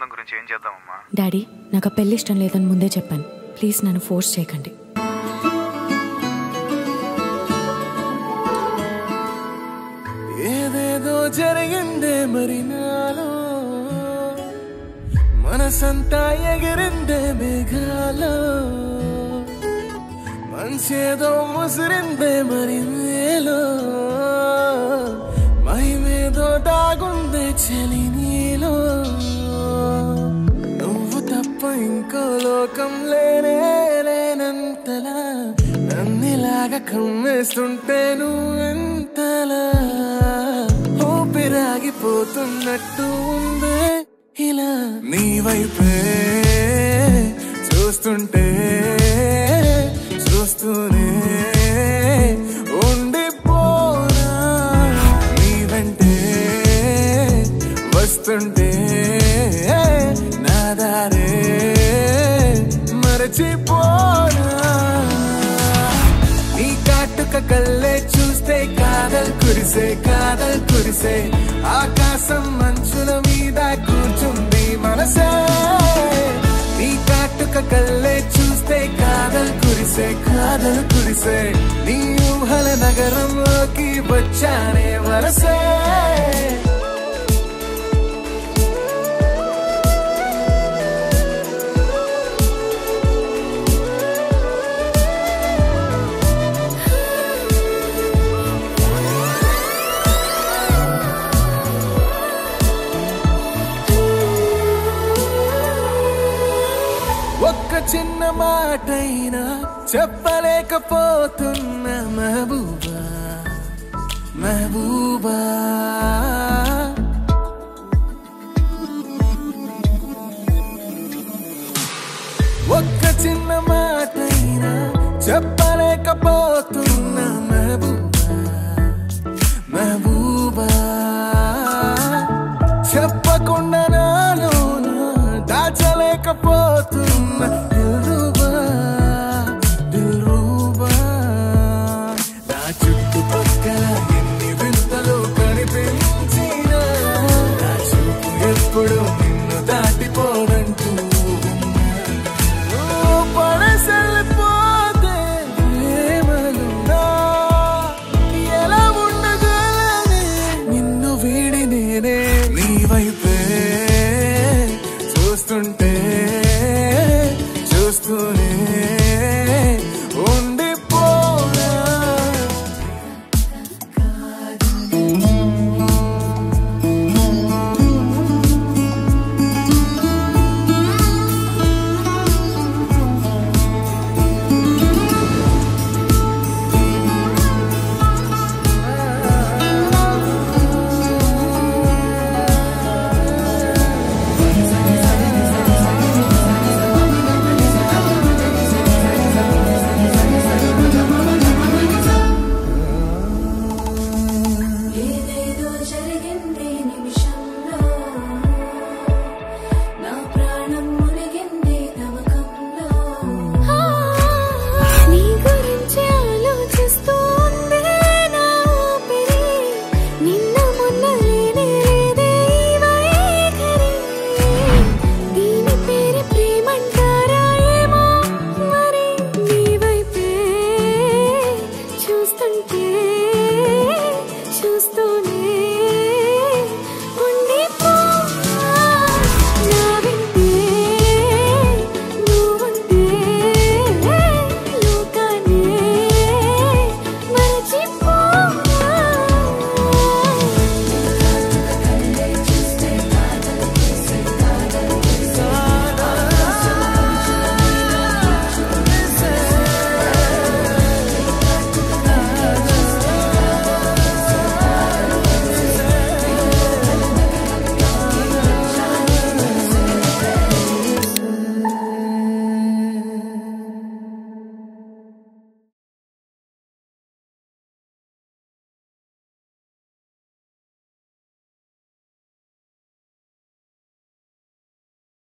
సంబంధం గురించి ఏం చేద్దామమ్మా? డాడీ, నాకు ఆ పెళ్లి ఇష్టం లేదని ముందే చెప్పాను. ప్లీజ్ నన్ను ఫోర్స్ చేయకండి. ఏదేదో జరిగిందే మరి నాలో, మనసంతా ఎగిరిందే మేఘాలో, మనసేదో ముసిరిందే మరి నేలో, మహిమేదో దాగుందే చలి నీలో. నువ్వు తప్ప ఇంకో లోకం లేనే లేనంతలా, నన్నిలాగా కమ్మేస్తుంటే నువ్వెంతలా, ఊపిరాగిపోతున్నట్టు ఉందే ఇలా. నీ వైపే చూస్తుంటే చూస్తూనే ఉండిపోనా, నీ వెంటే వస్తుంటే నా దారే మరచిపోనా. నీ కాటుక కళ్ళే చూస్తే కాదల్ కురిసే, ఆకాశం మంచుల మీద కూర్చుంది మనసే. నీ కాటుక కళ్ళే చూస్తే కాదల్ కురిసే, నీ ఊహల నగరంలోకి వచ్చానే వరసే. ఒక్క చిన్న మాటైనా చెప్పలేకపోతున్నా మెహబూబా, మెహబూబా. ఒక్క చిన్న మాటైనా చెప్పలేకపోతున్నా మెహబూబా, మెహబూబా. చెప్పకుండా నాలోన దాచలేకపోతున్నా దిల్రుబా, దిల్రుబా. నా చుట్టుపక్కల ఎన్ని వింతలు కనిపించినా, నా చూపు ఎప్పుడు నిన్ను దాటిపోదంటూ పడసలిపోతే ప్రేమలున్నా ఎలా ఉండగలనే నిన్ను వీడి నేనే. నీ వైపు